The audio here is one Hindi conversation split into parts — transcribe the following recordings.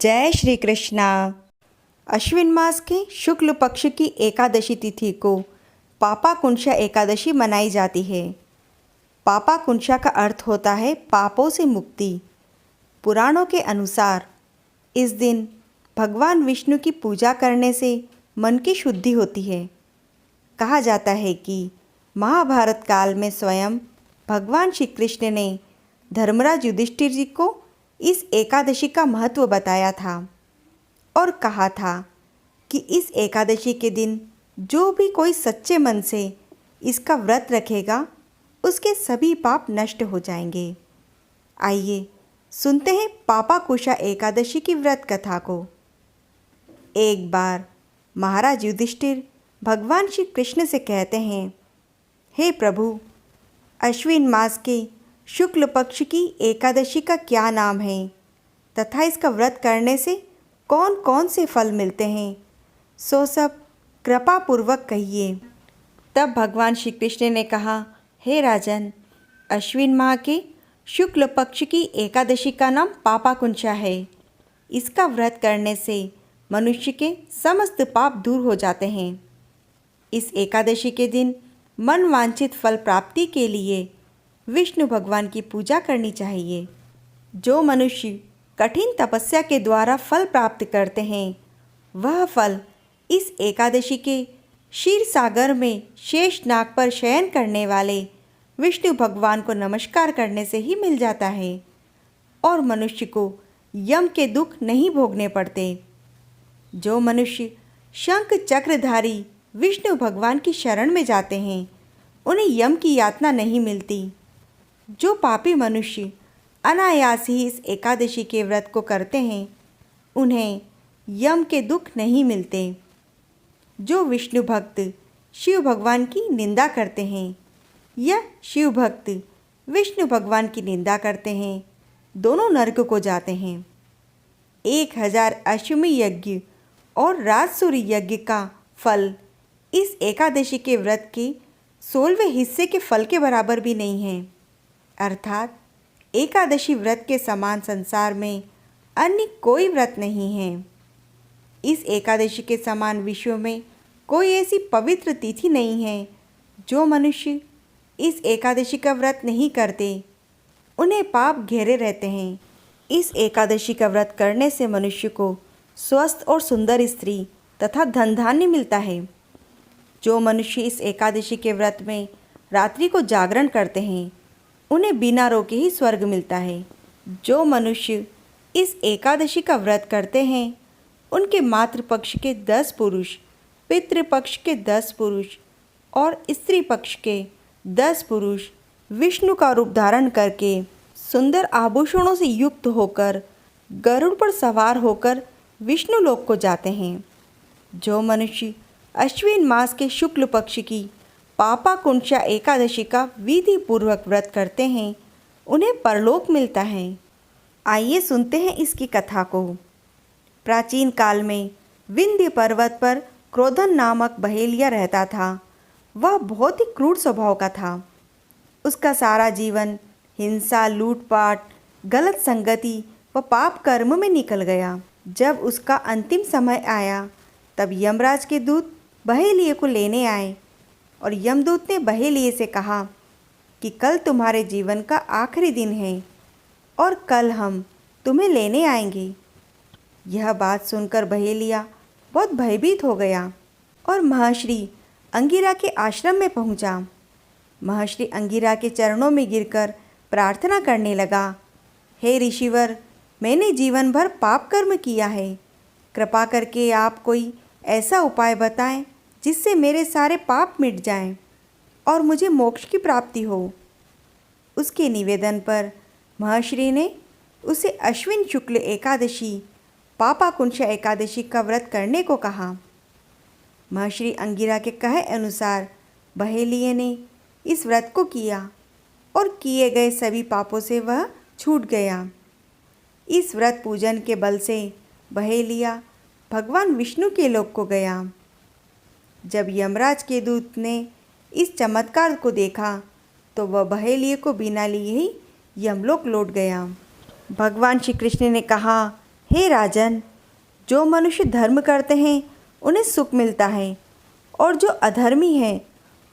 जय श्री कृष्णा। अश्विन मास के शुक्ल पक्ष की एकादशी तिथि को पापाकुंशा एकादशी मनाई जाती है। पापाकुंशा का अर्थ होता है पापों से मुक्ति। पुराणों के अनुसार इस दिन भगवान विष्णु की पूजा करने से मन की शुद्धि होती है। कहा जाता है कि महाभारत काल में स्वयं भगवान श्री कृष्ण ने धर्मराज युधिष्ठिर जी को इस एकादशी का महत्व बताया था और कहा था कि इस एकादशी के दिन जो भी कोई सच्चे मन से इसका व्रत रखेगा उसके सभी पाप नष्ट हो जाएंगे। आइए सुनते हैं पापाकुशा एकादशी की व्रत कथा को। एक बार महाराज युधिष्ठिर भगवान श्री कृष्ण से कहते हैं, हे प्रभु, अश्विन मास के शुक्ल पक्ष की एकादशी का क्या नाम है तथा इसका व्रत करने से कौन कौन से फल मिलते हैं, सो सब कृपा पूर्वक कहिए। तब भगवान श्री कृष्ण ने कहा, हे राजन, अश्विन माह के शुक्ल पक्ष की एकादशी का नाम पापाकुंशा है। इसका व्रत करने से मनुष्य के समस्त पाप दूर हो जाते हैं। इस एकादशी के दिन मन वांछित फल प्राप्ति के लिए विष्णु भगवान की पूजा करनी चाहिए। जो मनुष्य कठिन तपस्या के द्वारा फल प्राप्त करते हैं, वह फल इस एकादशी के क्षीर सागर में शेष नाग पर शयन करने वाले विष्णु भगवान को नमस्कार करने से ही मिल जाता है और मनुष्य को यम के दुख नहीं भोगने पड़ते। जो मनुष्य शंख चक्रधारी विष्णु भगवान की शरण में जाते हैं, उन्हें यम की यातना नहीं मिलती। जो पापी मनुष्य अनायास ही इस एकादशी के व्रत को करते हैं, उन्हें यम के दुख नहीं मिलते। जो विष्णु भक्त शिव भगवान की निंदा करते हैं या शिव भक्त विष्णु भगवान की निंदा करते हैं, दोनों नरक को जाते हैं। 1000 अश्वमेध यज्ञ और राजसूय यज्ञ का फल इस एकादशी के व्रत के 16वें हिस्से के फल के बराबर भी नहीं है। अर्थात एकादशी व्रत के समान संसार में अन्य कोई व्रत नहीं है। इस एकादशी के समान विश्व में कोई ऐसी पवित्र तिथि नहीं है। जो मनुष्य इस एकादशी का व्रत नहीं करते, उन्हें पाप घेरे रहते हैं। इस एकादशी का व्रत करने से मनुष्य को स्वस्थ और सुंदर स्त्री तथा धन धान्य मिलता है। जो मनुष्य इस एकादशी के व्रत में रात्रि को जागरण करते हैं, उन्हें बिना रोके ही स्वर्ग मिलता है। जो मनुष्य इस एकादशी का व्रत करते हैं, उनके मातृपक्ष के 10 पुरुष, पितृपक्ष के 10 पुरुष और स्त्री पक्ष के 10 पुरुष विष्णु का रूप धारण करके सुंदर आभूषणों से युक्त होकर गरुड़ पर सवार होकर विष्णु लोक को जाते हैं। जो मनुष्य अश्विन मास के शुक्ल पक्ष की पापाकुंशा एकादशी का विधि पूर्वक व्रत करते हैं, उन्हें परलोक मिलता है। आइए सुनते हैं इसकी कथा को। प्राचीन काल में विंध्य पर्वत पर क्रोधन नामक बहेलिया रहता था। वह बहुत ही क्रूर स्वभाव का था। उसका सारा जीवन हिंसा, लूटपाट, गलत संगति व पाप कर्म में निकल गया। जब उसका अंतिम समय आया, तब यमराज के दूत बहेलिये को लेने आए और यमदूत ने बहेलिये से कहा कि कल तुम्हारे जीवन का आखिरी दिन है और कल हम तुम्हें लेने आएंगे। यह बात सुनकर बहेलिया बहुत भयभीत हो गया और महर्षि अंगिरा के आश्रम में पहुंचा। महर्षि अंगिरा के चरणों में गिरकर प्रार्थना करने लगा, हे ऋषिवर, मैंने जीवन भर पाप कर्म किया है। कृपा करके आप कोई ऐसा उपाय बताएं जिससे मेरे सारे पाप मिट जाएं और मुझे मोक्ष की प्राप्ति हो। उसके निवेदन पर महर्षि ने उसे अश्विन शुक्ल एकादशी पापाकुंशा एकादशी का व्रत करने को कहा। महर्षि अंगिरा के कहे अनुसार बहेलिये ने इस व्रत को किया और किए गए सभी पापों से वह छूट गया। इस व्रत पूजन के बल से बहेलिया भगवान विष्णु के लोक को गया। जब यमराज के दूत ने इस चमत्कार को देखा, तो वह बहेलिये को बिना लिए ही यमलोक लौट गया। भगवान श्री कृष्ण ने कहा, हे राजन, जो मनुष्य धर्म करते हैं उन्हें सुख मिलता है और जो अधर्मी हैं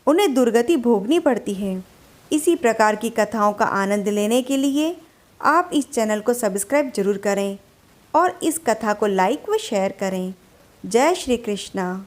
उन्हें दुर्गति भोगनी पड़ती है। इसी प्रकार की कथाओं का आनंद लेने के लिए आप इस चैनल को सब्सक्राइब जरूर करें और इस कथा को लाइक व शेयर करें। जय श्री कृष्णा।